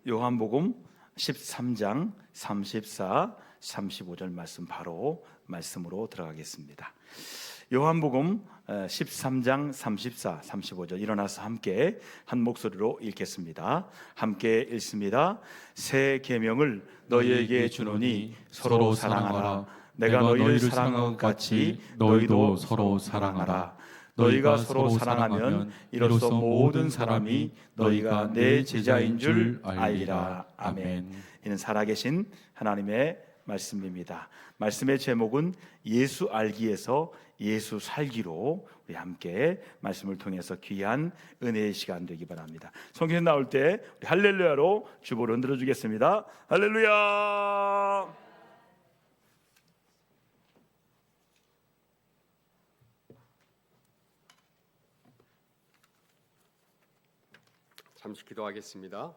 요한복음 13장 34, 35절 말씀 바로 말씀으로 들어가겠습니다. 요한복음 13장 34, 35절 일어나서 함께 한 목소리로 읽겠습니다. 함께 읽습니다. 새 계명을 너희에게 주노니 서로 사랑하라. 내가 너희를 사랑한 것 같이 너희도 서로 사랑하라. 너희가 서로 사랑하면 이로써 모든 사람이 너희가 내 제자인 줄 알리라. 아멘. 이는 살아계신 하나님의 말씀입니다. 말씀의 제목은 예수 알기에서 예수 살기로 우리 함께 말씀을 통해서 귀한 은혜의 시간 되기 바랍니다. 성경 나올 때 우리 할렐루야로 주보를 흔들어 주겠습니다. 할렐루야. 잠시 기도하겠습니다.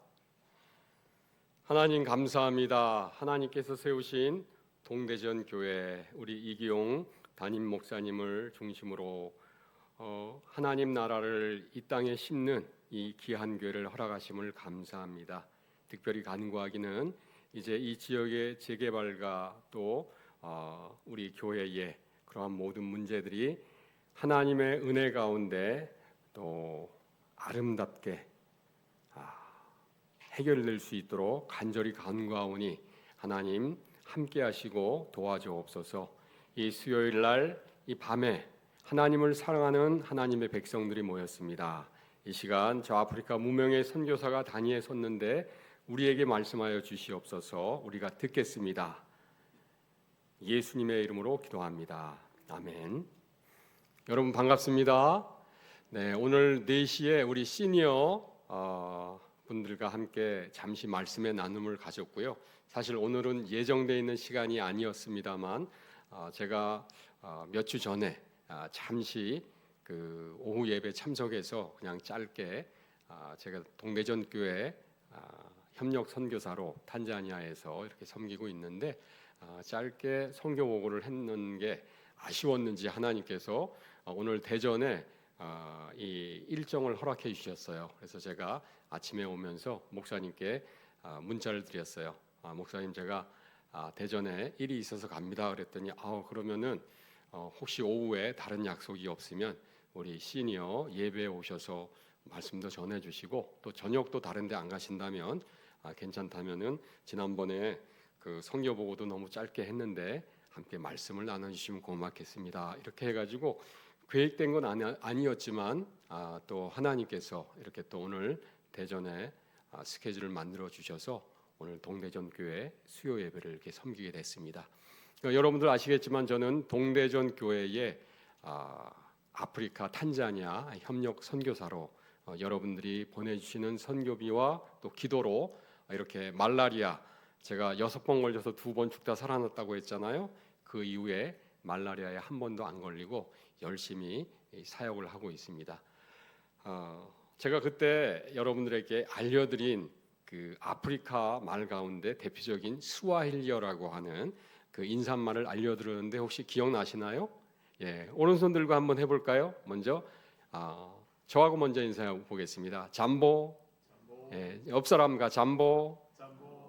하나님 감사합니다. 하나님께서 세우신 동대전 교회 우리 이기용 담임 목사님을 중심으로 하나님 나라를 이 땅에 심는 이 귀한 교회를 허락하심을 감사합니다. 특별히 간구하기는 이제 이 지역의 재개발과 또 우리 교회의 그러한 모든 문제들이 하나님의 은혜 가운데 또 아름답게 해결될 수 있도록 간절히 간구하오니 하나님 함께 하시고 도와주옵소서. 이 수요일 날 이 밤에 하나님을 사랑하는 하나님의 백성들이 모였습니다. 이 시간 저 아프리카 무명의 선교사가 단위에 섰는데 우리에게 말씀하여 주시옵소서. 우리가 듣겠습니다. 예수님의 이름으로 기도합니다. 아멘. 여러분 반갑습니다. 네, 오늘 4시에 우리 시니어 분들과 함께 잠시 말씀의 나눔을 가졌고요. 사실 오늘은 예정되어 있는 시간이 아니었습니다만 제가 몇 주 전에 잠시 그 오후 예배 참석해서 그냥 짧게 제가 동대전 교회 협력 선교사로 탄자니아에서 이렇게 섬기고 있는데 짧게 선교 보고를 했는 게 아쉬웠는지 하나님께서 오늘 대전에 이 일정을 허락해 주셨어요. 그래서 제가 아침에 오면서 목사님께 문자를 드렸어요. 목사님 제가 대전에 일이 있어서 갑니다. 그랬더니 그러면은 혹시 오후에 다른 약속이 없으면 우리 시니어 예배에 오셔서 말씀도 전해주시고 또 저녁도 다른데 안 가신다면 괜찮다면은 지난번에 그 선교 보고도 너무 짧게 했는데 함께 말씀을 나눠주시면 고맙겠습니다. 이렇게 해가지고 계획된 건 아니었지만 또 하나님께서 이렇게 또 오늘 대전에 스케줄을 만들어 주셔서 오늘 동대전 교회 수요 예배를 이렇게 섬기게 됐습니다. 여러분들 아시겠지만 저는 동대전 교회의 아프리카 탄자니아 협력 선교사로 여러분들이 보내주시는 선교비와 또 기도로 이렇게 말라리아 제가 6번 걸려서 2번 죽다 살아났다고 했잖아요. 그 이후에 말라리아에 한 번도 안 걸리고 열심히 사역을 하고 있습니다. 제가 그때 여러분들에게 알려드린 그 아프리카 말 가운데 대표적인 스와힐리어라고 하는 그 인사말을 알려드렸는데 혹시 기억나시나요? 예, 오른손 들고 한번 해볼까요? 먼저 저하고 먼저 인사해 보겠습니다. 잠보. 예, 옆 사람과 잠보.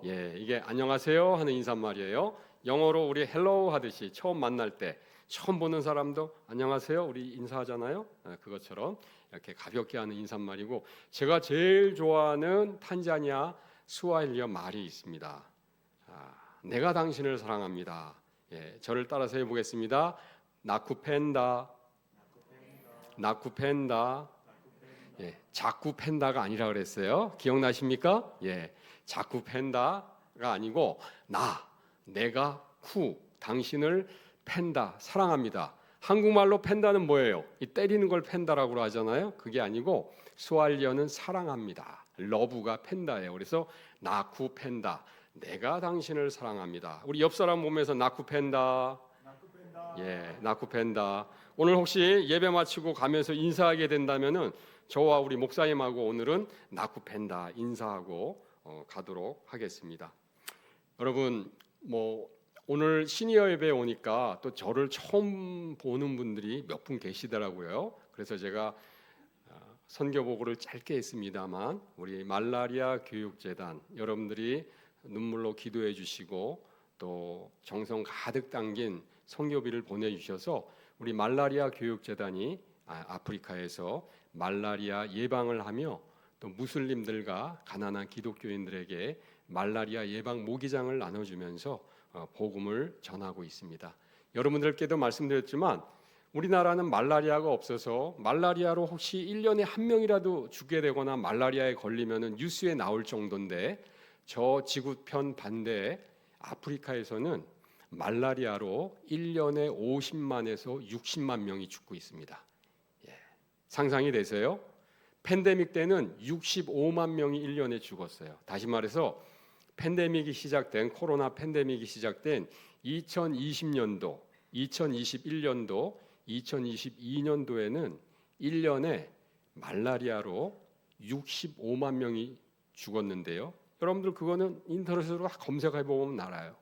예, 이게 안녕하세요 하는 인사말이에요. 영어로 우리 헬로우 하듯이 처음 만날 때 처음 보는 사람도 안녕하세요 우리 인사하잖아요. 그것처럼 이렇게 가볍게 하는 인사말이고 제가 제일 좋아하는 탄자니아 스와힐리어 말이 있습니다. 내가 당신을 사랑합니다. 예, 저를 따라서 해보겠습니다. 나쿠펜다. 나쿠펜다. 예, 자꾸 팬다가 아니라 그랬어요. 기억나십니까? 예, 자꾸 팬다가 아니고 내가 당신을 팬다, 사랑합니다. 한국말로 팬다는 뭐예요? 이 때리는 걸 팬다라고 하잖아요. 그게 아니고 스왈리어는 사랑합니다. 러브가 팬다예요. 그래서 나쿠 팬다, 내가 당신을 사랑합니다. 우리 옆 사람 보면서 나쿠 팬다. 예, 나쿠 팬다. 오늘 혹시 예배 마치고 가면서 인사하게 된다면은 저와 우리 목사님하고 오늘은 나쿠 팬다 인사하고 가도록 하겠습니다. 여러분 오늘 시니어 예배에 오니까 또 저를 처음 보는 분들이 몇 분 계시더라고요. 그래서 제가 선교보고를 짧게 했습니다만 우리 말라리아 교육재단 여러분들이 눈물로 기도해 주시고 또 정성 가득 담긴 선교비를 보내주셔서 우리 말라리아 교육재단이 아프리카에서 말라리아 예방을 하며 또 무슬림들과 가난한 기독교인들에게 말라리아 예방 모기장을 나눠주면서 복음을 전하고 있습니다. 여러분들께도 말씀드렸지만 우리나라는 말라리아가 없어서 말라리아로 혹시 1년에 한 명이라도 죽게 되거나 말라리아에 걸리면 뉴스에 나올 정도인데 저 지구편 반대에 아프리카에서는 말라리아로 1년에 50만에서 60만 명이 죽고 있습니다. 상상이 되세요? 팬데믹 때는 65만 명이 1년에 죽었어요. 다시 말해서 코로나 팬데믹이 시작된 2020년도, 2021년도, 2022년도에는 1년에 말라리아로 65만 명이 죽었는데요. 여러분들 그거는 인터넷으로 검색해 보면 알아요.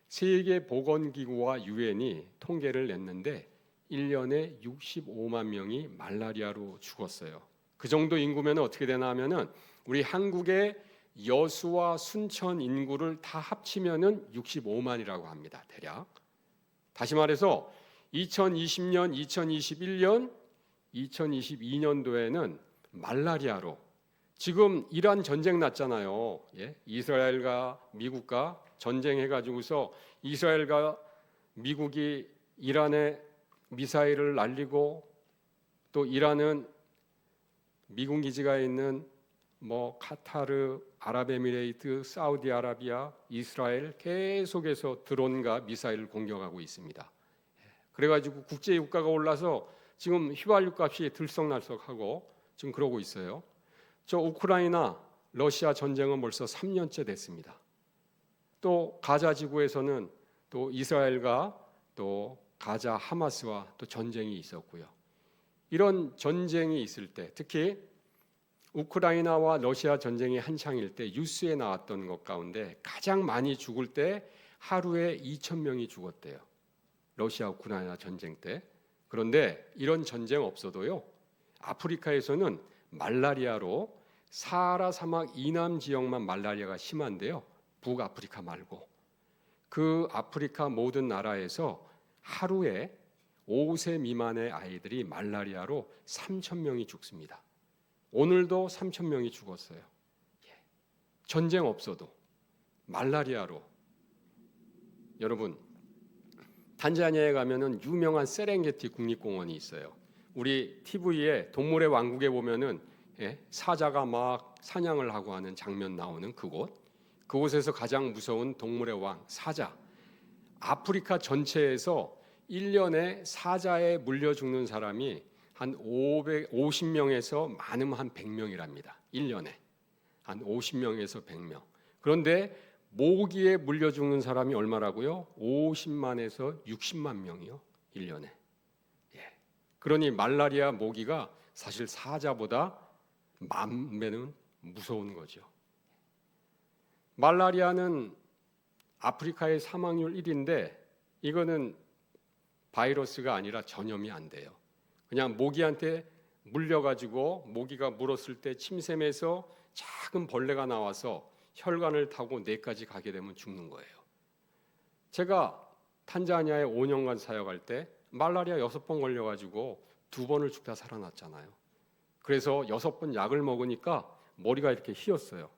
세계보건기구와 유엔이 통계를 냈는데 1년에 65만 명이 말라리아로 죽었어요. 그 정도 인구면 어떻게 되나 하면은 우리 한국의 여수와 순천 인구를 다 합치면은 65만이라고 합니다. 대략. 다시 말해서 2020년, 2021년, 2022년도에는 말라리아로 지금 이란 전쟁 났잖아요. 이스라엘과 미국과 전쟁해가지고서 이스라엘과 미국이 이란에 미사일을 날리고 또 이란은 미군 기지가 있는 카타르, 아랍에미레이트, 사우디아라비아, 이스라엘 계속해서 드론과 미사일을 공격하고 있습니다. 그래가지고 국제 유가가 올라서 지금 휘발유 값이 들썩날썩하고 지금 그러고 있어요. 저 우크라이나, 러시아 전쟁은 벌써 3년째 됐습니다. 또 가자 지구에서는 또 이스라엘과 또 가자 하마스와 또 전쟁이 있었고요. 이런 전쟁이 있을 때 특히 우크라이나와 러시아 전쟁이 한창일 때 뉴스에 나왔던 것 가운데 가장 많이 죽을 때 하루에 2,000명이 죽었대요. 러시아 우크라이나 전쟁 때. 그런데 이런 전쟁 없어도요. 아프리카에서는 말라리아로 사하라 사막 이남 지역만 말라리아가 심한데요. 북아프리카 말고 그 아프리카 모든 나라에서 하루에 5세 미만의 아이들이 말라리아로 3,000명이 죽습니다. 오늘도 3,000명이 죽었어요. 전쟁 없어도 말라리아로. 여러분 탄자니아에 가면은 유명한 세렝게티 국립공원이 있어요. 우리 TV에 동물의 왕국에 보면은 사자가 막 사냥을 하고 하는 장면 나오는 그곳. 그곳에서 가장 무서운 동물의 왕 사자. 아프리카 전체에서 1년에 사자에 물려 죽는 사람이 한 50명에서 많으면 한 100명이랍니다. 1년에 한 50명에서 100명. 그런데 모기에 물려 죽는 사람이 얼마라고요? 50만에서 60만 명이요. 1년에. 그러니 말라리아 모기가 사실 사자보다 만 배는 무서운 거죠. 말라리아는 아프리카의 사망률 1위인데 이거는 바이러스가 아니라 전염이 안 돼요. 그냥 모기한테 물려가지고 모기가 물었을 때 침샘에서 작은 벌레가 나와서 혈관을 타고 뇌까지 가게 되면 죽는 거예요. 제가 탄자니아에 5년간 사역할 때 말라리아 6번 걸려가지고 2번을 죽다 살아났잖아요. 그래서 6번 약을 먹으니까 머리가 이렇게 휘었어요.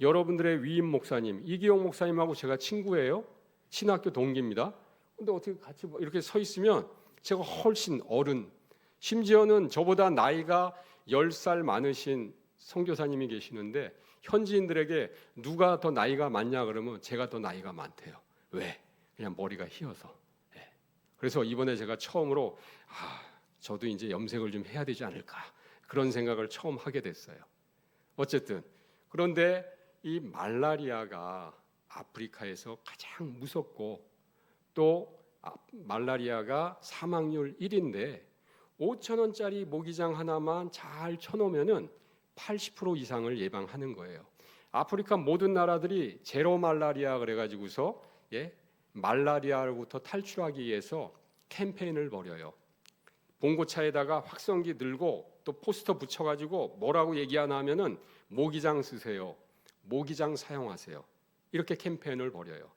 여러분들의 위임 목사님, 이기용 목사님하고 제가 친구예요. 신학교 동기입니다. 근데 어떻게 같이 이렇게 서 있으면 제가 훨씬 어른, 심지어는 저보다 나이가 10살 많으신 선교사님이 계시는데 현지인들에게 누가 더 나이가 많냐 그러면 제가 더 나이가 많대요. 왜? 그냥 머리가 휘어서. 그래서 이번에 제가 처음으로 저도 이제 염색을 좀 해야 되지 않을까 그런 생각을 처음 하게 됐어요. 어쨌든 그런데 이 말라리아가 아프리카에서 가장 무섭고 또 말라리아가 사망률 1인데 5,000원짜리 모기장 하나만 잘 쳐놓으면은 80% 이상을 예방하는 거예요. 아프리카 모든 나라들이 제로 말라리아 그래가지고서 말라리아로부터 탈출하기 위해서 캠페인을 벌여요. 봉고차에다가 확성기 들고 또 포스터 붙여가지고 뭐라고 얘기하나 하면은 모기장 쓰세요, 모기장 사용하세요, 이렇게 캠페인을 벌여요.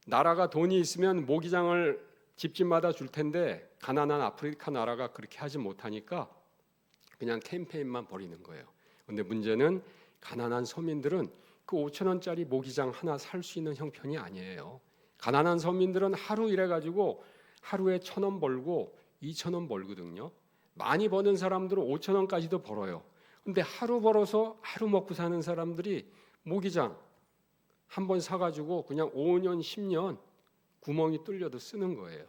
나라가 돈이 있으면 모기장을 집집마다 줄 텐데 가난한 아프리카 나라가 그렇게 하지 못하니까 그냥 캠페인만 벌이는 거예요. 근데 문제는 가난한 서민들은 그 5,000원짜리 모기장 하나 살 수 있는 형편이 아니에요. 가난한 서민들은 하루 일해가지고 하루에 1,000원 벌고 2,000원 벌거든요. 많이 버는 사람들은 5,000원까지도 벌어요. 근데 하루 벌어서 하루 먹고 사는 사람들이 모기장 한 번 사가지고 그냥 5년, 10년 구멍이 뚫려도 쓰는 거예요.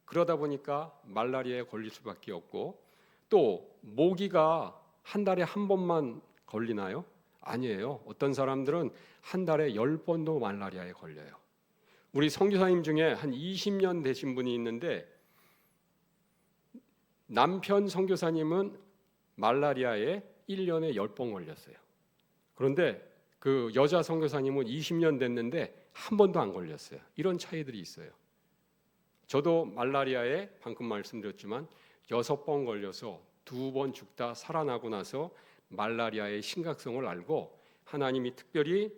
그러다 보니까 말라리아에 걸릴 수밖에 없고, 또 모기가 한 달에 한 번만 걸리나요? 아니에요. 어떤 사람들은 한 달에 10번도 말라리아에 걸려요. 우리 선교사님 중에 한 20년 되신 분이 있는데 남편 선교사님은 말라리아에 1년에 10번 걸렸어요. 그런데 그 여자 선교사님은 20년 됐는데 한 번도 안 걸렸어요. 이런 차이들이 있어요. 저도 말라리아에 방금 말씀드렸지만 6번 걸려서 2번 죽다 살아나고 나서 말라리아의 심각성을 알고 하나님이 특별히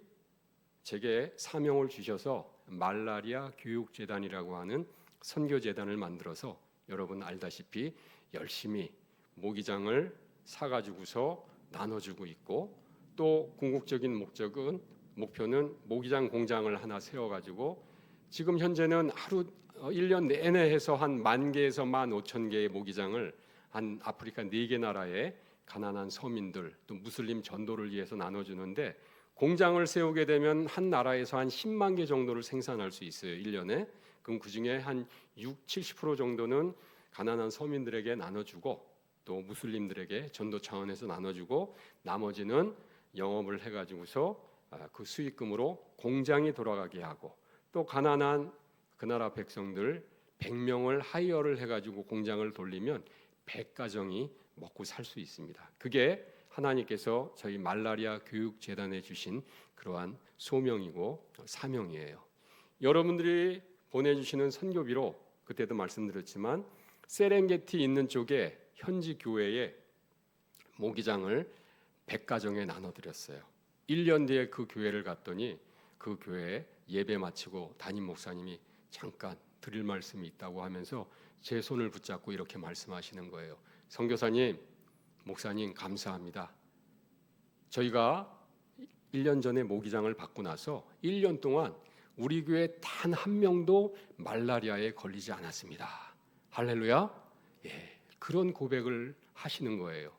제게 사명을 주셔서 말라리아 교육재단이라고 하는 선교재단을 만들어서 여러분 알다시피 열심히 모기장을 사가지고서 나눠주고 있고, 또 궁극적인 목표는 모기장 공장을 하나 세워가지고 지금 현재는 하루 1년 내내 해서 한 10,000개에서 15,000개의 모기장을 한 아프리카 4개 나라의 가난한 서민들 또 무슬림 전도를 위해서 나눠주는데, 공장을 세우게 되면 한 나라에서 한 10만 개 정도를 생산할 수 있어요, 1년에. 그럼 그중에 한 70% 정도는 가난한 서민들에게 나눠주고 또 무슬림들에게 전도 차원에서 나눠주고, 나머지는 영업을 해가지고서 그 수익금으로 공장이 돌아가게 하고, 또 가난한 그 나라 백성들 100명을 하이어를 해가지고 공장을 돌리면 100가정이 먹고 살 수 있습니다. 그게 하나님께서 저희 말라리아 교육재단에 주신 그러한 소명이고 사명이에요. 여러분들이 보내주시는 선교비로 그때도 말씀드렸지만 세렝게티 있는 쪽에 현지 교회에 모기장을 100가정에 나눠드렸어요. 1년 뒤에 그 교회를 갔더니 그 교회에 예배 마치고 담임 목사님이 잠깐 드릴 말씀이 있다고 하면서 제 손을 붙잡고 이렇게 말씀하시는 거예요. 선교사님, 목사님 감사합니다. 저희가 1년 전에 모기장을 받고 나서 1년 동안 우리 교회 단 한 명도 말라리아에 걸리지 않았습니다. 할렐루야. 예, 그런 고백을 하시는 거예요.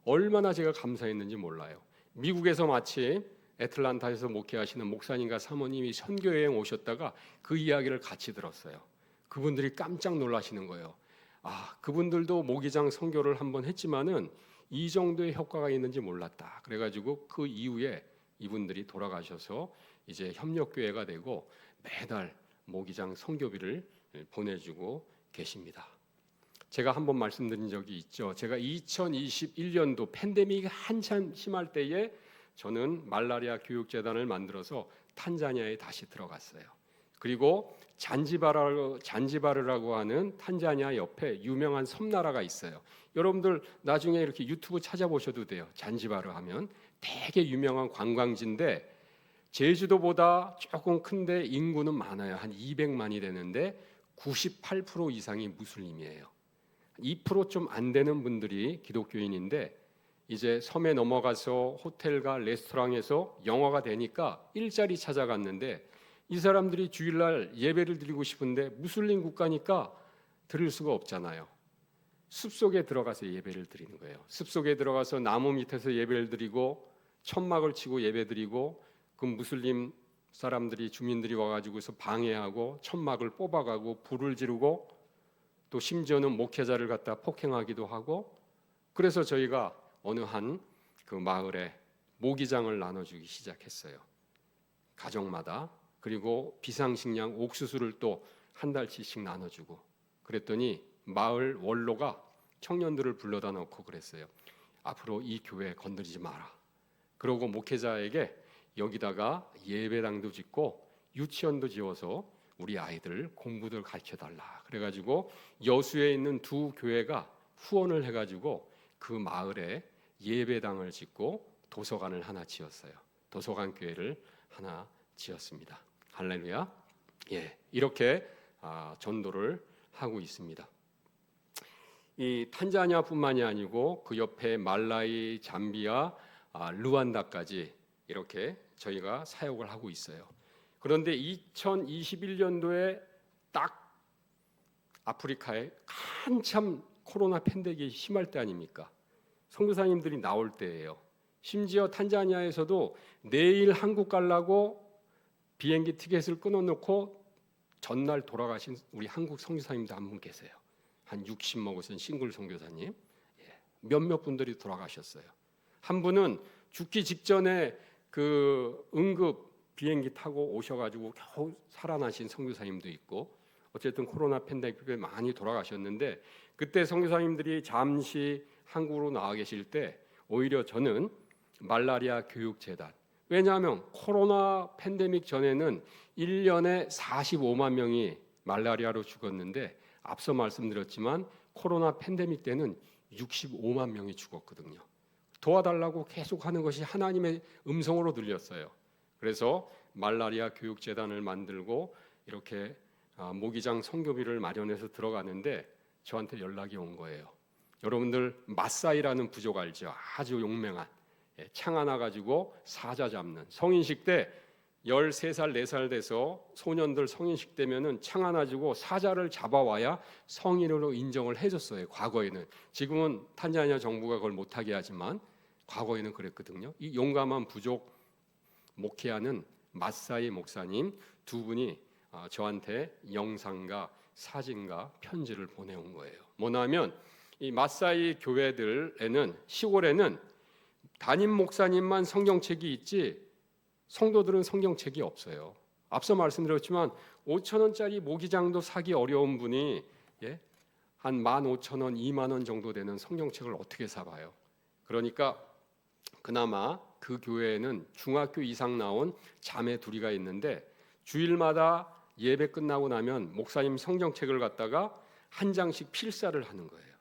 얼마나 제가 감사했는지 몰라요. 미국에서 마침 애틀란타에서 목회하시는 목사님과 사모님이 선교여행 오셨다가 그 이야기를 같이 들었어요. 그분들이 깜짝 놀라시는 거예요. 그분들도 모기장 선교를 한번 했지만은 이 정도의 효과가 있는지 몰랐다. 그래가지고 그 이후에 이분들이 돌아가셔서 이제 협력교회가 되고 매달 모기장 선교비를 보내주고 계십니다. 제가 한번 말씀드린 적이 있죠. 제가 2021년도 팬데믹이 한참 심할 때에 저는 말라리아 교육재단을 만들어서 탄자니아에 다시 들어갔어요. 그리고 잔지바르라고 하는 탄자니아 옆에 유명한 섬나라가 있어요. 여러분들 나중에 이렇게 유튜브 찾아보셔도 돼요. 잔지바르 하면 되게 유명한 관광지인데 제주도보다 조금 큰데 인구는 많아요. 한 200만이 되는데 98% 이상이 무슬림이에요. 2% 좀 안 되는 분들이 기독교인인데 이제 섬에 넘어가서 호텔과 레스토랑에서 영어가 되니까 일자리 찾아갔는데 이 사람들이 주일날 예배를 드리고 싶은데 무슬림 국가니까 드릴 수가 없잖아요. 숲속에 들어가서 예배를 드리는 거예요. 숲속에 들어가서 나무 밑에서 예배를 드리고 천막을 치고 예배 드리고, 그 무슬림 사람들이 주민들이 와가지고서 방해하고 천막을 뽑아가고 불을 지르고 또 심지어는 목회자를 갖다 폭행하기도 하고, 그래서 저희가 어느 한 그 마을에 모기장을 나눠주기 시작했어요. 가정마다. 그리고 비상식량 옥수수를 또 한 달치씩 나눠주고, 그랬더니 마을 원로가 청년들을 불러다 놓고 그랬어요. 앞으로 이 교회 건드리지 마라. 그러고 목회자에게 여기다가 예배당도 짓고 유치원도 지어서 우리 아이들 공부들 가르쳐달라. 그래가지고 여수에 있는 두 교회가 후원을 해가지고 그 마을에 예배당을 짓고 도서관을 하나 지었어요. 도서관 교회를 하나 지었습니다. 할렐루야. 예, 이렇게 전도를 하고 있습니다. 이 탄자니아뿐만이 아니고 그 옆에 말라위, 잠비아, 루안다까지 이렇게 저희가 사역을 하고 있어요. 그런데 2021년도에 딱 아프리카에 한참 코로나 팬데믹이 심할 때 아닙니까? 선교사님들이 나올 때예요. 심지어 탄자니아에서도 내일 한국 가려고 비행기 티켓을 끊어놓고 전날 돌아가신 우리 한국 선교사님도 한 분 계세요. 한 60 먹으신 싱글 선교사님, 몇몇 분들이 돌아가셨어요. 한 분은 죽기 직전에 그 응급 비행기 타고 오셔가지고 겨우 살아나신 선교사님도 있고, 어쨌든 코로나 팬데믹에 많이 돌아가셨는데, 그때 선교사님들이 잠시 한국으로 나와 계실 때 오히려 저는 말라리아 교육재단, 왜냐하면 코로나 팬데믹 전에는 1년에 45만 명이 말라리아로 죽었는데, 앞서 말씀드렸지만 코로나 팬데믹 때는 65만 명이 죽었거든요. 도와달라고 계속 하는 것이 하나님의 음성으로 들렸어요. 그래서 말라리아 교육재단을 만들고 이렇게 모기장 선교비를 마련해서 들어가는데 저한테 연락이 온 거예요. 여러분들 마사이라는 부족 알죠? 아주 용맹한, 창 하나 가지고 사자 잡는, 성인식 때 13살, 4살 돼서 소년들 성인식 되면은 창 하나 주고 사자를 잡아와야 성인으로 인정을 해줬어요. 과거에는. 지금은 탄자니아 정부가 그걸 못하게 하지만 과거에는 그랬거든요. 이 용감한 부족 목회하는 마사이 목사님 두 분이 저한테 영상과 사진과 편지를 보내온 거예요. 뭐냐면 이 마사이 교회들에는, 시골에는 담임 목사님만 성경책이 있지 성도들은 성경책이 없어요. 앞서 말씀드렸지만 5,000원짜리 모기장도 사기 어려운 분이 한 15,000원, 2만 원 정도 되는 성경책을 어떻게 사봐요. 그러니까 그나마 그 교회에는 중학교 이상 나온 자매 둘이가 있는데 주일마다 예배 끝나고 나면 목사님 성경책을 갖다가 한 장씩 필사를 하는 거예요.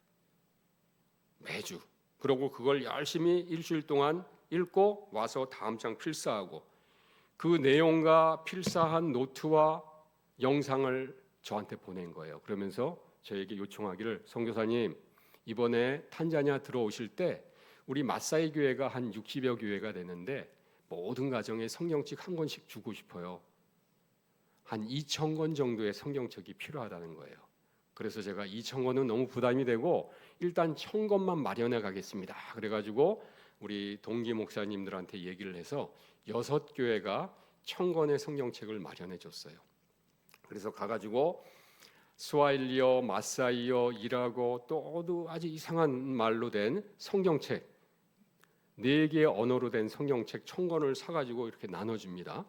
매주. 그리고 그걸 열심히 일주일 동안 읽고 와서 다음 장 필사하고, 그 내용과 필사한 노트와 영상을 저한테 보낸 거예요. 그러면서 저에게 요청하기를, 선교사님 이번에 탄자니아 들어오실 때 우리 마사이 교회가 한 60여 교회가 되는데 모든 가정에 성경책 한 권씩 주고 싶어요. 한 2,000권 정도의 성경책이 필요하다는 거예요. 그래서 제가 2,000권은 너무 부담이 되고 일단 1,000권만 마련해 가겠습니다. 그래가지고 우리 동기 목사님들한테 얘기를 해서 6교회가 1,000권의 성경책을 마련해 줬어요. 그래서 가가지고 스와힐리어, 마사이어, 이라고 또 아주 이상한 말로 된 성경책 4개의 언어로 된 성경책 1,000권을 사가지고 이렇게 나눠줍니다.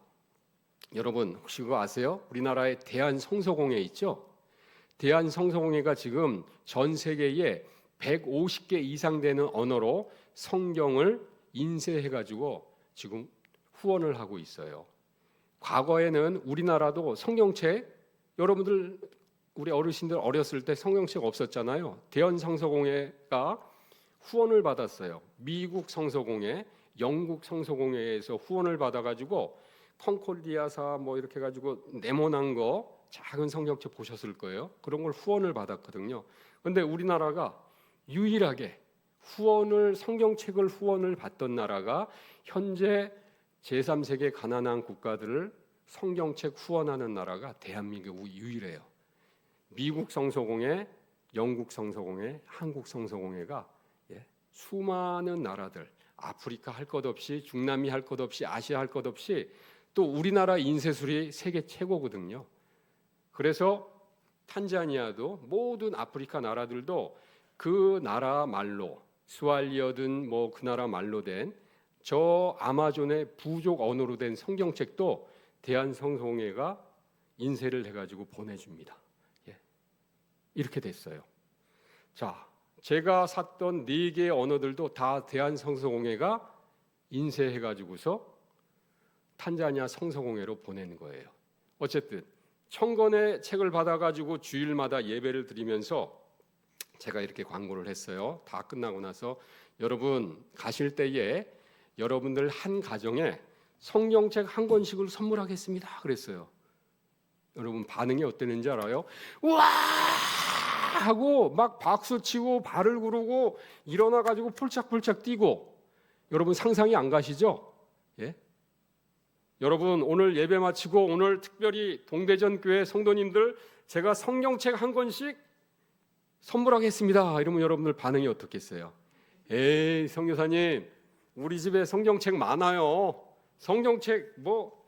여러분 혹시 그거 아세요? 우리나라의 대한성서공회 있죠? 대한성서공회가 지금 전 세계에 150개 이상 되는 언어로 성경을 인쇄해가지고 지금 후원을 하고 있어요. 과거에는 우리나라도 성경책, 여러분들 우리 어르신들 어렸을 때 성경책 없었잖아요. 대한성서공회가 후원을 받았어요. 미국 성서공회, 영국 성서공회에서 후원을 받아가지고 콩콜디아사 뭐 이렇게 가지고 네모난 거 작은 성경책 보셨을 거예요. 그런 걸 후원을 받았거든요. 그런데 우리나라가 유일하게 성경책을 후원을 받던 나라가 현재 제3세계 가난한 국가들을 성경책 후원하는 나라가 대한민국이 유일해요. 미국 성서공회, 영국 성서공회, 한국 성서공회가 수많은 나라들, 아프리카 할 것 없이, 중남미 할 것 없이, 아시아 할 것 없이, 또 우리나라 인쇄술이 세계 최고거든요. 그래서 탄자니아도 모든 아프리카 나라들도 그 나라 말로, 스왈리어든 뭐 그 나라 말로 된 저 아마존의 부족 언어로 된 성경책도 대한성서공회가 인쇄를 해가지고 보내줍니다. 이렇게 됐어요. 자, 제가 샀던 4개의 언어들도 다 대한성서공회가 인쇄해가지고서 탄자니아 성서공회로 보낸 거예요. 어쨌든 1,000권의 책을 받아가지고 주일마다 예배를 드리면서 제가 이렇게 광고를 했어요. 다 끝나고 나서 여러분 가실 때에 여러분들 한 가정에 성경책 한 권씩을 선물하겠습니다. 그랬어요. 여러분 반응이 어땠는지 알아요? 우와! 하고 막 박수 치고 발을 구르고 일어나 가지고 폴짝폴짝 뛰고 여러분 상상이 안 가시죠? 예? 여러분 오늘 예배 마치고 오늘 특별히 동대전 교회 성도님들 제가 성경책 한 권씩 선물하겠습니다. 이러면 여러분들 반응이 어떻겠어요? 에이 성교사님 우리 집에 성경책 많아요. 성경책 뭐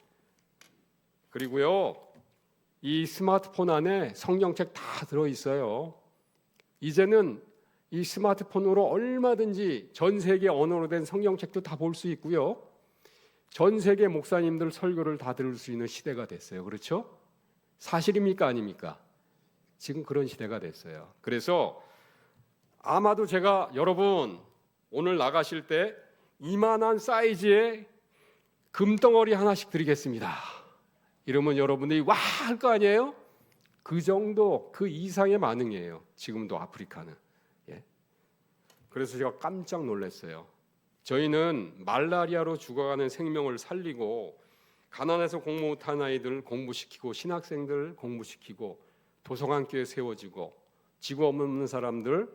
그리고요 이 스마트폰 안에 성경책 다 들어있어요. 이제는 이 스마트폰으로 얼마든지 전 세계 언어로 된 성경책도 다 볼 수 있고요. 전 세계 목사님들 설교를 다 들을 수 있는 시대가 됐어요. 그렇죠? 사실입니까? 아닙니까? 지금 그런 시대가 됐어요. 그래서 아마도 제가 여러분 오늘 나가실 때 이만한 사이즈의 금덩어리 하나씩 드리겠습니다. 이러면 여러분들이 와 할 거 아니에요? 그 정도 그 이상의 반응이에요. 지금도 아프리카는. 예. 그래서 제가 깜짝 놀랐어요. 저희는 말라리아로 죽어가는 생명을 살리고 가난해서 공부 못한 아이들 공부시키고 신학생들 공부시키고 도서관교회 세워지고 직업 없는 사람들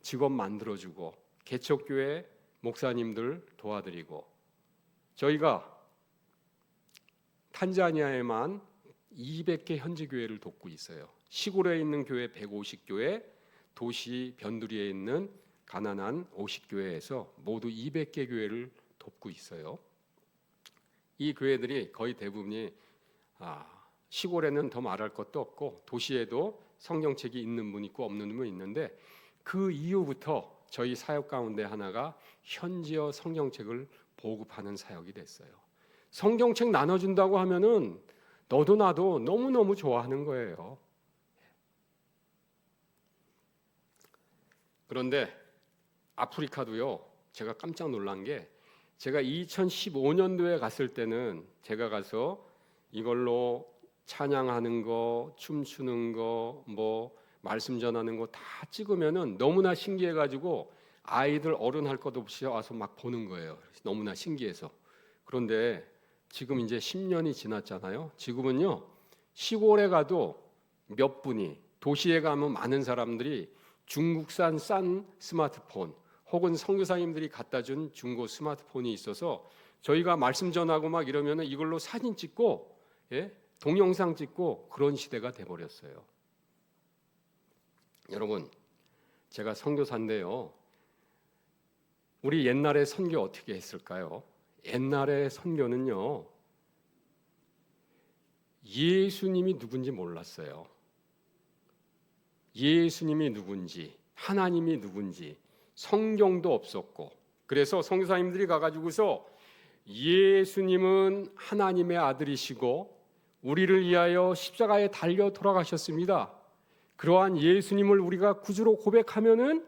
직업 만들어주고 개척교회 목사님들 도와드리고 저희가 탄자니아에만 200개 현지 교회를 돕고 있어요. 시골에 있는 교회 150교회, 도시 변두리에 있는 가난한 50교회에서 모두 200개 교회를 돕고 있어요. 이 교회들이 거의 대부분이 시골에는 더 말할 것도 없고 도시에도 성경책이 있는 분 있고 없는 분 있는데 그 이후부터 저희 사역 가운데 하나가 현지어 성경책을 보급하는 사역이 됐어요. 성경책 나눠준다고 하면은 너도 나도 너무너무 좋아하는 거예요. 그런데 아프리카도요. 제가 깜짝 놀란 게 제가 2015년도에 갔을 때는 제가 가서 이걸로 찬양하는 거, 춤추는 거, 뭐 말씀 전하는 거 다 찍으면은 너무나 신기해가지고 아이들 어른 할 것 없이 와서 막 보는 거예요. 너무나 신기해서. 그런데 지금 이제 10년이 지났잖아요. 지금은요 시골에 가도 몇 분이 도시에 가면 많은 사람들이 중국산 싼 스마트폰 혹은 선교사님들이 갖다 준 중고 스마트폰이 있어서 저희가 말씀 전하고 막 이러면은 이걸로 사진 찍고 동영상 찍고 그런 시대가 돼버렸어요. 여러분 제가 선교사인데요. 우리 옛날에 선교 어떻게 했을까요? 옛날에 선교는요. 예수님이 누군지 몰랐어요. 예수님이 누군지 하나님이 누군지 성경도 없었고 그래서 선교사님들이 가가지고서 예수님은 하나님의 아들이시고 우리를 위하여 십자가에 달려 돌아가셨습니다. 그러한 예수님을 우리가 구주로 고백하면은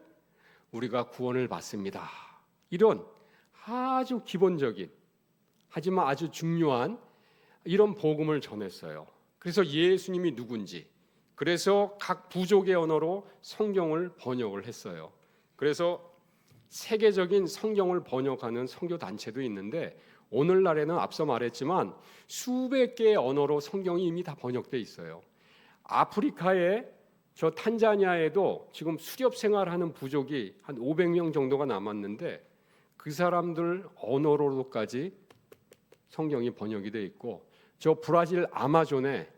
우리가 구원을 받습니다. 이런 아주 기본적인 하지만 아주 중요한 이런 복음을 전했어요. 그래서 예수님이 누군지 그래서 각 부족의 언어로 성경을 번역을 했어요. 그래서 세계적인 성경을 번역하는 선교 단체도 있는데 오늘날에는 앞서 말했지만 수백 개의 언어로 성경이 이미 다 번역돼 있어요. 아프리카에 저 탄자니아에도 지금 수렵 생활하는 부족이 한 500명 정도가 남았는데 그 사람들 언어로까지 성경이 번역이 돼 있고 저 브라질 아마존에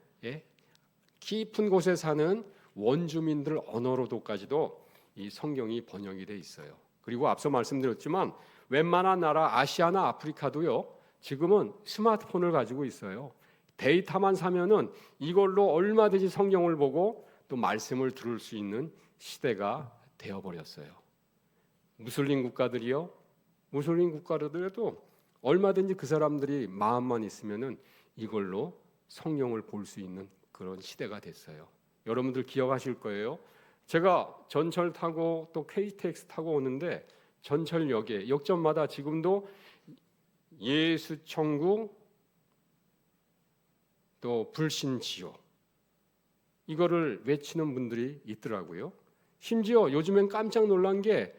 깊은 곳에 사는 원주민들 언어로도까지도 이 성경이 번역이 돼 있어요. 그리고 앞서 말씀드렸지만 웬만한 나라 아시아나 아프리카도요. 지금은 스마트폰을 가지고 있어요. 데이터만 사면은 이걸로 얼마든지 성경을 보고 또 말씀을 들을 수 있는 시대가 되어버렸어요. 무슬림 국가들이요. 무슬림 국가들에도 얼마든지 그 사람들이 마음만 있으면은 이걸로 성경을 볼 수 있는 그런 시대가 됐어요. 여러분들 기억하실 거예요. 제가 전철 타고 또 KTX 타고 오는데 전철역에 역점마다 지금도 예수천국 또 불신지옥 이거를 외치는 분들이 있더라고요. 심지어 요즘엔 깜짝 놀란 게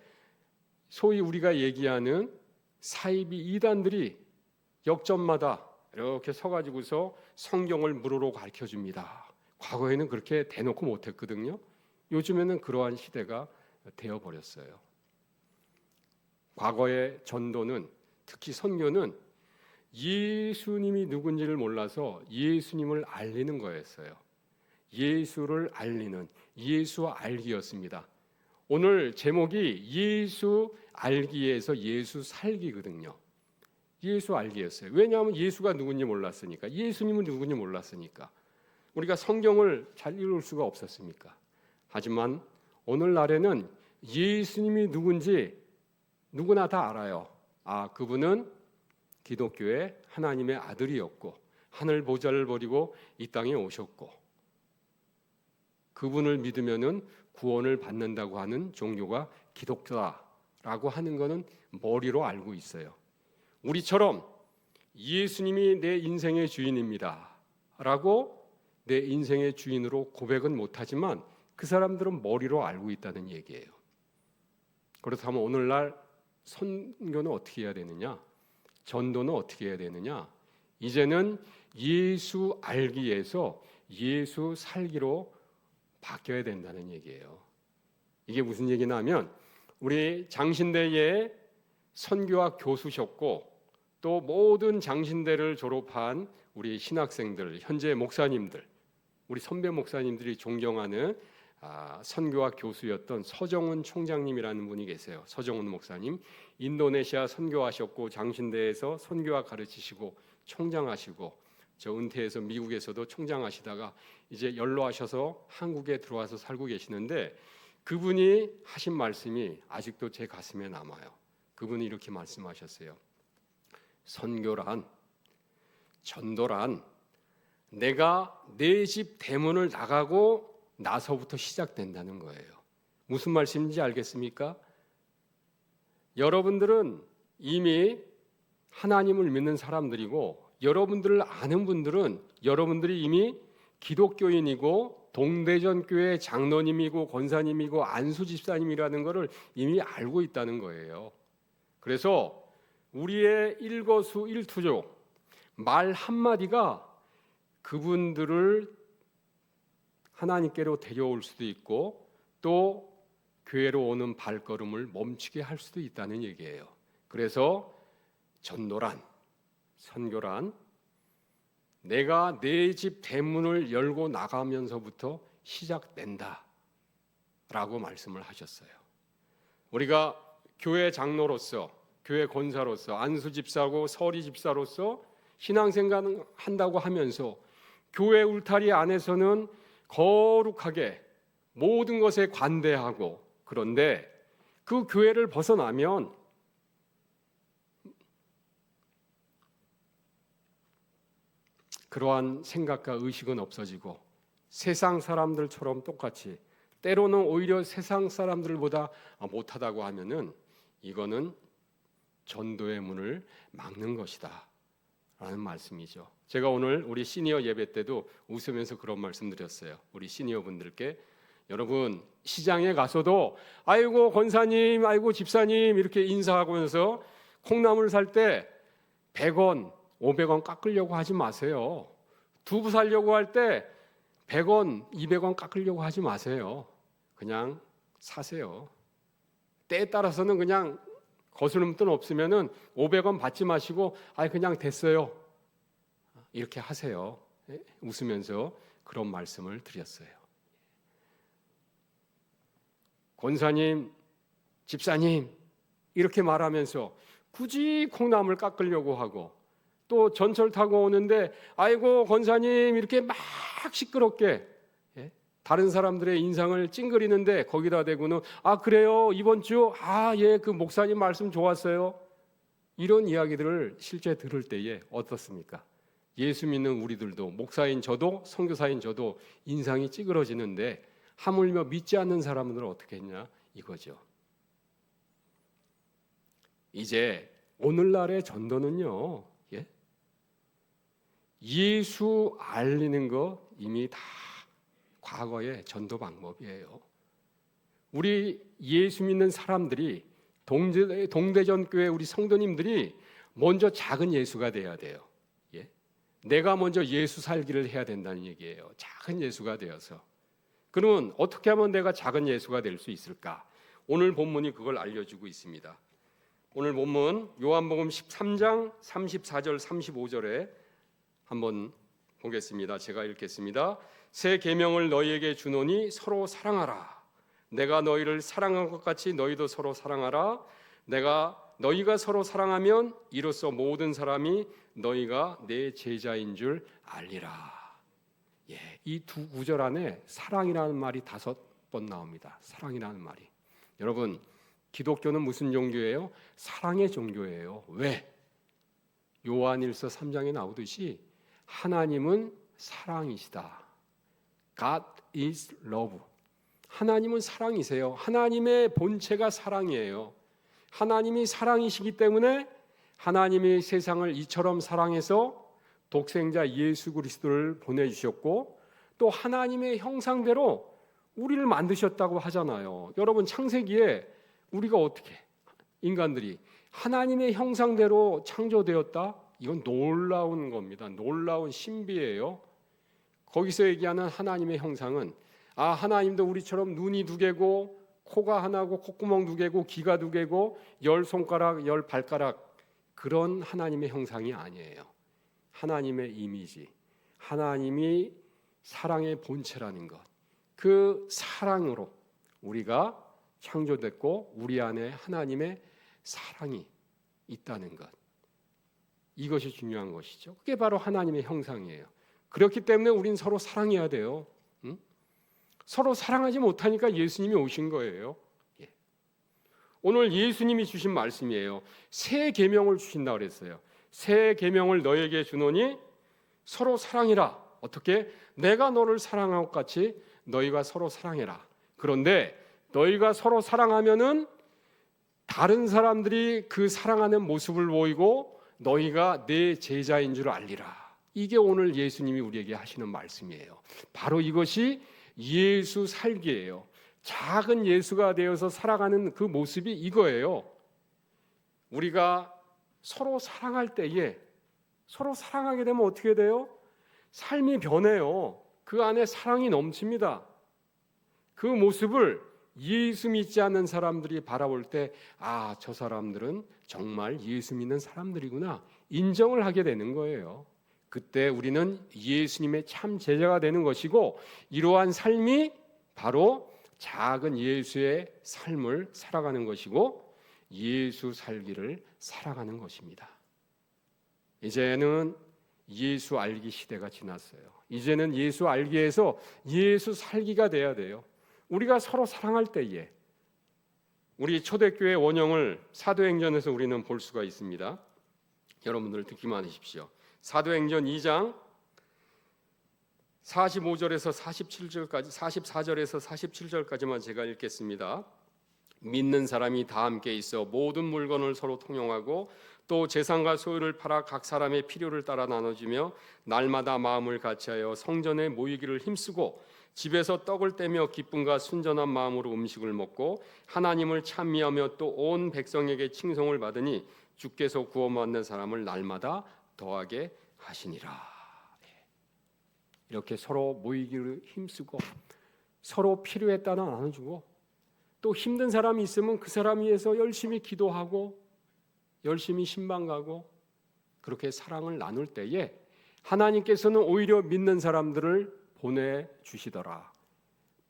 소위 우리가 얘기하는 사이비 이단들이 역점마다 이렇게 서가지고서 성경을 무료로 가르쳐줍니다. 과거에는 그렇게 대놓고 못했거든요. 요즘에는 그러한 시대가 되어버렸어요. 과거의 전도는, 특히 선교는 예수님이 누군지를 몰라서 예수님을 알리는 거였어요. 예수를 알리는, 예수 알기였습니다. 오늘 제목이 예수 알기에서 예수 살기거든요. 예수 알기였어요. 왜냐하면 예수가 누군지 몰랐으니까, 예수님은 누군지 몰랐으니까, 우리가 성경을 잘 읽을 수가 없었으니까. 하지만 오늘날에는 예수님이 누군지 누구나 다 알아요. 아, 그분은 기독교의 하나님의 아들이었고 하늘 보좌를 버리고 이 땅에 오셨고 그분을 믿으면은 구원을 받는다고 하는 종교가 기독교다라고 하는 것은 머리로 알고 있어요. 우리처럼 예수님이 내 인생의 주인입니다 라고 내 인생의 주인으로 고백은 못하지만 그 사람들은 머리로 알고 있다는 얘기예요. 그렇다면 오늘날 선교는 어떻게 해야 되느냐? 전도는 어떻게 해야 되느냐? 이제는 예수 알기에서 예수 살기로 바뀌어야 된다는 얘기예요. 이게 무슨 얘기냐면 우리 장신대에 선교학 교수셨고 또 모든 장신대를 졸업한 우리 신학생들, 현재 목사님들, 우리 선배 목사님들이 존경하는 선교학 교수였던 서정훈 총장님이라는 분이 계세요. 서정훈 목사님, 인도네시아 선교하셨고 장신대에서 선교학 가르치시고 총장하시고 저 은퇴해서 미국에서도 총장하시다가 이제 연로하셔서 한국에 들어와서 살고 계시는데 그분이 하신 말씀이 아직도 제 가슴에 남아요. 그분이 이렇게 말씀하셨어요. 선교란, 전도란 내가 내 집 대문을 나가고 나서부터 시작된다는 거예요. 무슨 말씀인지 알겠습니까? 여러분들은 이미 하나님을 믿는 사람들이고 여러분들을 아는 분들은 여러분들이 이미 기독교인이고 동대전교회 장로님이고 권사님이고 안수 집사님이라는 것을 이미 알고 있다는 거예요. 그래서 우리의 일거수일투족 말 한마디가 그분들을 하나님께로 데려올 수도 있고 또 교회로 오는 발걸음을 멈추게 할 수도 있다는 얘기예요. 그래서 전도란, 선교란 내가 내 집 대문을 열고 나가면서부터 시작된다 라고 말씀을 하셨어요. 우리가 교회 장로로서, 교회 권사로서, 안수 집사고 서리 집사로서 신앙생활 한다고 하면서 교회 울타리 안에서는 거룩하게 모든 것에 관대하고 그런데 그 교회를 벗어나면 그러한 생각과 의식은 없어지고 세상 사람들처럼 똑같이 때로는 오히려 세상 사람들보다 못하다고 하면은 이거는 전도의 문을 막는 것이다 라는 말씀이죠. 제가 오늘 우리 시니어 예배 때도 웃으면서 그런 말씀 드렸어요. 우리 시니어 분들께 여러분 시장에 가서도 아이고 권사님, 아이고 집사님 이렇게 인사하면서 콩나물 살 때 100원, 500원 깎으려고 하지 마세요. 두부 사려고 할 때 100원, 200원 깎으려고 하지 마세요. 그냥 사세요. 때에 따라서는 그냥 거스름 돈 없으면은 500원 받지 마시고 그냥 됐어요. 이렇게 하세요. 웃으면서 그런 말씀을 드렸어요. 권사님, 집사님 이렇게 말하면서 굳이 콩나물 깎으려고 하고 또 전철 타고 오는데 아이고 권사님 이렇게 막 시끄럽게 다른 사람들의 인상을 찡그리는데 거기다 대고는 그래요 이번 주 예 그 목사님 말씀 좋았어요. 이런 이야기들을 실제 들을 때에 어떻습니까? 예수 믿는 우리들도 목사인 저도 선교사인 저도 인상이 찌그러지는데 하물며 믿지 않는 사람들은 어떻게 했냐 이거죠. 이제 오늘날의 전도는요. 예수 알리는 거 이미 다 과거의 전도 방법이에요. 우리 예수 믿는 사람들이 동대전 교회 우리 성도님들이 먼저 작은 예수가 돼야 돼요. 예? 내가 먼저 예수 살기를 해야 된다는 얘기예요. 작은 예수가 되어서. 그러면 어떻게 하면 내가 작은 예수가 될 수 있을까? 오늘 본문이 그걸 알려주고 있습니다. 오늘 본문 요한복음 13장 34절 35절에 한번 보겠습니다. 제가 읽겠습니다. 새 계명을 너희에게 주노니 서로 사랑하라. 내가 너희를 사랑한 것 같이 너희도 서로 사랑하라. 너희가 서로 사랑하면 이로써 모든 사람이 너희가 내 제자인 줄 알리라. 예, 이 두 구절 안에 사랑이라는 말이 5번 나옵니다. 사랑이라는 말이. 여러분, 기독교는 무슨 종교예요? 사랑의 종교예요. 왜? 요한일서 3장에 나오듯이 하나님은 사랑이시다. God is love. 하나님은 사랑이세요. 하나님의 본체가 사랑이에요. 하나님이 사랑이시기 때문에 하나님이 세상을 이처럼 사랑해서 독생자 예수 그리스도를 보내주셨고 또 하나님의 형상대로 우리를 만드셨다고 하잖아요. 여러분, 창세기에 우리가 어떻게 인간들이 하나님의 형상대로 창조되었다? 이건 놀라운 겁니다. 놀라운 신비예요. 거기서 얘기하는 하나님의 형상은 하나님도 우리처럼 눈이 2개고 코가 하나고 콧구멍 2개고 귀가 2개고 10손가락 10발가락 그런 하나님의 형상이 아니에요. 하나님의 이미지, 하나님이 사랑의 본체라는 것, 그 사랑으로 우리가 창조됐고 우리 안에 하나님의 사랑이 있다는 것, 이것이 중요한 것이죠. 그게 바로 하나님의 형상이에요. 그렇기 때문에 우린 서로 사랑해야 돼요. 응? 서로 사랑하지 못하니까 예수님이 오신 거예요. 예. 오늘 예수님이 주신 말씀이에요. 새 계명을 주신다고 그랬어요. 새 계명을 너에게 주노니 서로 사랑해라. 어떻게? 내가 너를 사랑한 것 같이 너희가 서로 사랑해라. 그런데 너희가 서로 사랑하면은 다른 사람들이 그 사랑하는 모습을 보이고 너희가 내 제자인 줄 알리라. 이게 오늘 예수님이 우리에게 하시는 말씀이에요. 바로 이것이 예수 살기예요. 작은 예수가 되어서 살아가는 그 모습이 이거예요. 우리가 서로 사랑할 때에 서로 사랑하게 되면 어떻게 돼요? 삶이 변해요. 그 안에 사랑이 넘칩니다. 그 모습을 예수 믿지 않는 사람들이 바라볼 때 저 사람들은 정말 예수 믿는 사람들이구나 인정을 하게 되는 거예요. 그때 우리는 예수님의 참 제자가 되는 것이고 이러한 삶이 바로 작은 예수의 삶을 살아가는 것이고 예수 살기를 살아가는 것입니다. 이제는 예수 알기 시대가 지났어요. 이제는 예수 알기에서 예수 살기가 돼야 돼요. 우리가 서로 사랑할 때에 우리 초대교회 원형을 사도행전에서 우리는 볼 수가 있습니다. 여러분들 듣기만 하십시오. 사도행전 2장 45절에서 47절까지 44절에서 47절까지만 제가 읽겠습니다. 믿는 사람이 다 함께 있어 모든 물건을 서로 통용하고 또 재산과 소유를 팔아 각 사람의 필요를 따라 나눠주며 날마다 마음을 같이하여 성전에 모이기를 힘쓰고 집에서 떡을 떼며 기쁨과 순전한 마음으로 음식을 먹고 하나님을 찬미하며 또 온 백성에게 칭송을 받으니 주께서 구원받는 사람을 날마다 더하게 하시니라. 이렇게 서로 모이기를 힘쓰고 서로 필요에 따라 나눠주고 또 힘든 사람이 있으면 그 사람 위해서 열심히 기도하고 열심히 신방 가고 그렇게 사랑을 나눌 때에 하나님께서는 오히려 믿는 사람들을 보내주시더라.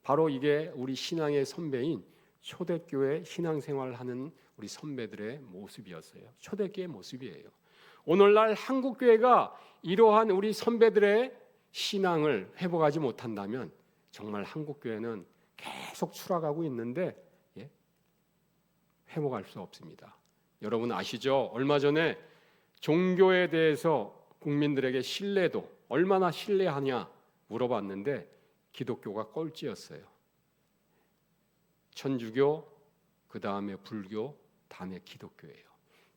바로 이게 우리 신앙의 선배인 초대교회 신앙생활하는 우리 선배들의 모습이었어요. 초대교회 모습이에요. 오늘날 한국교회가 이러한 우리 선배들의 신앙을 회복하지 못한다면 정말 한국교회는 계속 추락하고 있는데 회복할 수 없습니다. 여러분 아시죠? 얼마 전에 종교에 대해서 국민들에게 신뢰도 얼마나 신뢰하냐 물어봤는데 기독교가 꼴찌였어요. 천주교, 그 다음에 불교, 다음에 기독교예요.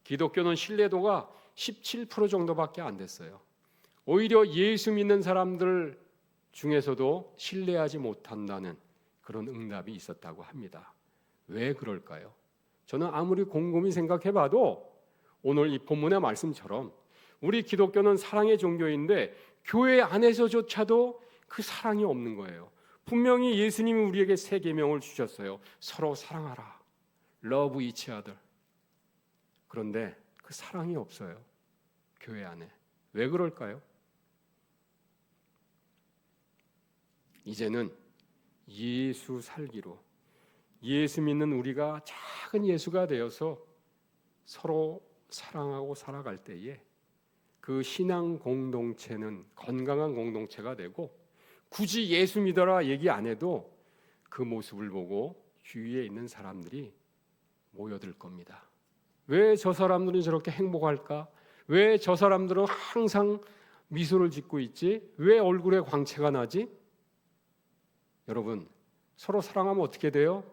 기독교는 신뢰도가 17% 정도밖에 안 됐어요. 오히려 예수 믿는 사람들 중에서도 신뢰하지 못한다는 그런 응답이 있었다고 합니다. 왜 그럴까요? 저는 아무리 곰곰이 생각해봐도 오늘 이 본문의 말씀처럼 우리 기독교는 사랑의 종교인데 교회 안에서조차도 그 사랑이 없는 거예요. 분명히 예수님이 우리에게 새 계명을 주셨어요. 서로 사랑하라. Love each other. 그런데 그 사랑이 없어요. 교회 안에. 왜 그럴까요? 이제는 예수 살기로 예수 믿는 우리가 작은 예수가 되어서 서로 사랑하고 살아갈 때에 그 신앙 공동체는 건강한 공동체가 되고 굳이 예수 믿어라 얘기 안 해도 그 모습을 보고 주위에 있는 사람들이 모여들 겁니다. 왜 저 사람들은 저렇게 행복할까? 왜 저 사람들은 항상 미소를 짓고 있지? 왜 얼굴에 광채가 나지? 여러분, 서로 사랑하면 어떻게 돼요?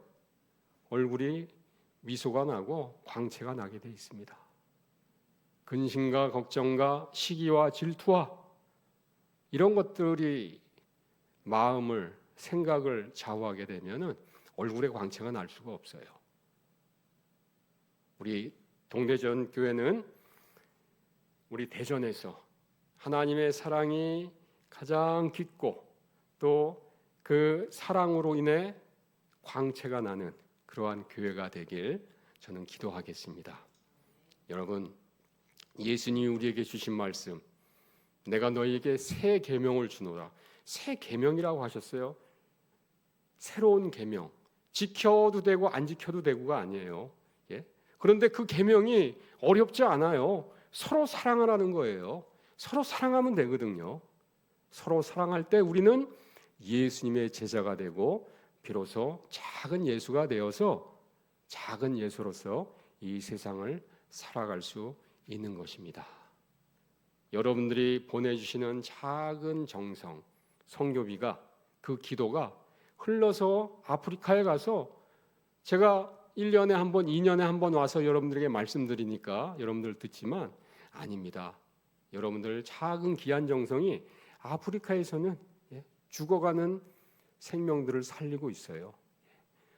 얼굴이 미소가 나고 광채가 나게 돼 있습니다. 근심과 걱정과 시기와 질투와 이런 것들이 마음을, 생각을 좌우하게 되면은 얼굴에 광채가 날 수가 없어요. 우리 동대전 교회는 우리 대전에서 하나님의 사랑이 가장 깊고 또 그 사랑으로 인해 광채가 나는 그러한 교회가 되길 저는 기도하겠습니다. 여러분, 예수님이 우리에게 주신 말씀, 내가 너희에게 새 계명을 주노라. 새 계명이라고 하셨어요. 새로운 계명. 지켜도 되고 안 지켜도 되고가 아니에요. 예? 그런데 그 계명이 어렵지 않아요. 서로 사랑하라는 거예요. 서로 사랑하면 되거든요. 서로 사랑할 때 우리는 예수님의 제자가 되고 비로소 작은 예수가 되어서 작은 예수로서 이 세상을 살아갈 수 있는 것입니다. 여러분들이 보내주시는 작은 정성, 선교비가 그 기도가 흘러서 아프리카에 가서 제가 1년에 한 번, 2년에 한 번 와서 여러분들에게 말씀드리니까 여러분들 듣지만 아닙니다. 여러분들 작은 귀한 정성이 아프리카에서는 죽어가는 생명들을 살리고 있어요.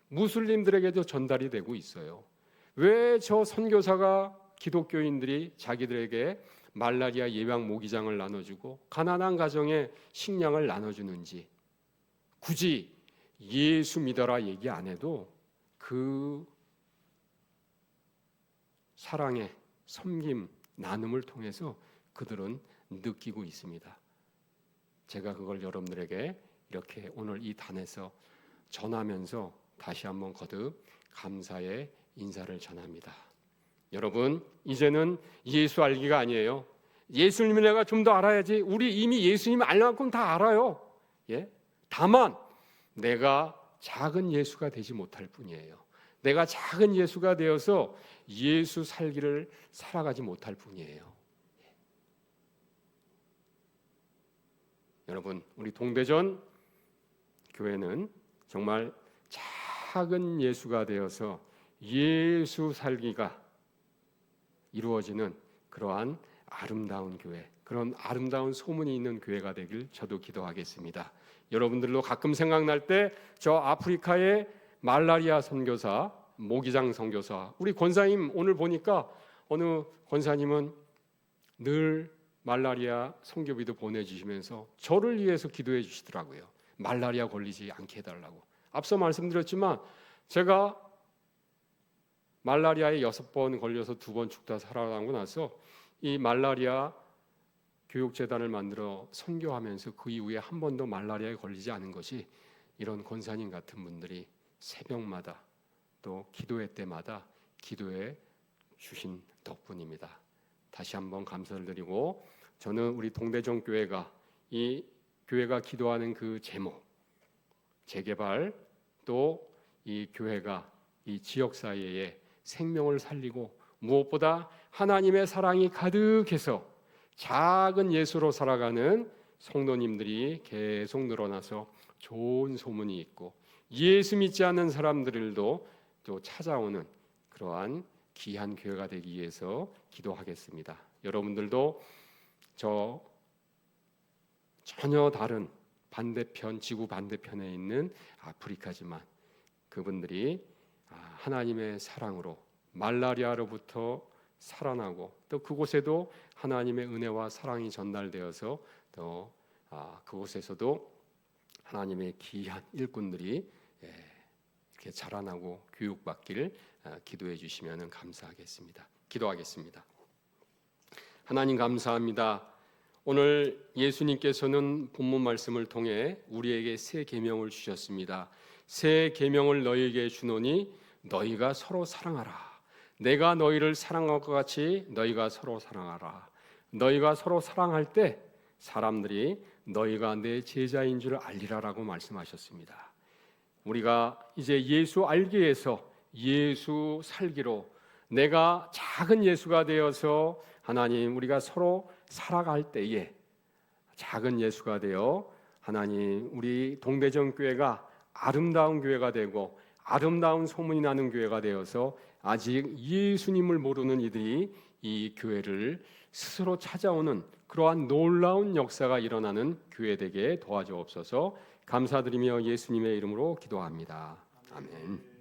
무슬림들에게도 전달이 되고 있어요. 왜 저 선교사가 기독교인들이 자기들에게 말라리아 예방 모기장을 나눠주고 가난한 가정에 식량을 나눠주는지 굳이 예수 믿어라 얘기 안 해도 그 사랑의 섬김, 나눔을 통해서 그들은 느끼고 있습니다. 제가 그걸 여러분들에게 이렇게 오늘 이 단에서 전하면서 다시 한번 거듭 감사의 인사를 전합니다. 여러분, 이제는 예수 알기가 아니에요. 예수님을 내가 좀 더 알아야지. 우리 이미 예수님을 알 만큼 다 알아요. 예? 다만 내가 작은 예수가 되지 못할 뿐이에요. 내가 작은 예수가 되어서 예수 살기를 살아가지 못할 뿐이에요. 여러분, 우리 동대전 교회는 정말 작은 예수가 되어서 예수 살기가 이루어지는 그러한 아름다운 교회, 그런 아름다운 소문이 있는 교회가 되길 저도 기도하겠습니다. 여러분들도 가끔 생각날 때 저 아프리카의 말라리아 선교사, 모기장 선교사, 우리 권사님 오늘 보니까 어느 권사님은 늘 말라리아 선교비도 보내주시면서 저를 위해서 기도해 주시더라고요. 말라리아 걸리지 않게 해달라고. 앞서 말씀드렸지만 제가 말라리아에 6번 걸려서 2번 죽다 살아나고 나서 이 말라리아 교육재단을 만들어 선교하면서 그 이후에 한 번도 말라리아에 걸리지 않은 것이 이런 권사님 같은 분들이 새벽마다 또 기도회 때마다 기도해 주신 덕분입니다. 다시 한번 감사를 드리고 저는 우리 동대전 교회가 이 교회가 기도하는 그 제목, 재개발 또 이 교회가 이 지역 사회에 생명을 살리고 무엇보다 하나님의 사랑이 가득해서 작은 예수로 살아가는 성도님들이 계속 늘어나서 좋은 소문이 있고 예수 믿지 않는 사람들도 또 찾아오는 그러한 귀한 교회가 되기 위해서 기도하겠습니다. 여러분들도 저 전혀 다른 반대편 지구 반대편에 있는 아프리카지만 그분들이 하나님의 사랑으로 말라리아로부터 살아나고 또 그곳에도 하나님의 은혜와 사랑이 전달되어서 또 그곳에서도 하나님의 귀한 일꾼들이 이렇게 자라나고 교육받기를 기도해 주시면 감사하겠습니다. 기도하겠습니다. 하나님 감사합니다. 오늘 예수님께서는 본문 말씀을 통해 우리에게 새 계명을 주셨습니다. 새 계명을 너희에게 주노니 너희가 서로 사랑하라. 내가 너희를 사랑한 것 같이 너희가 서로 사랑하라. 너희가 서로 사랑할 때 사람들이 너희가 내 제자인 줄 알리라라고 말씀하셨습니다. 우리가 이제 예수 알기 위해서 예수 살기로 내가 작은 예수가 되어서 하나님 우리가 서로 살아갈 때에 작은 예수가 되어 하나님 우리 동대전 교회가 아름다운 교회가 되고 아름다운 소문이 나는 교회가 되어서 아직 예수님을 모르는 이들이 이 교회를 스스로 찾아오는 그러한 놀라운 역사가 일어나는 교회 되게 도와주옵소서. 감사드리며 예수님의 이름으로 기도합니다. 아멘.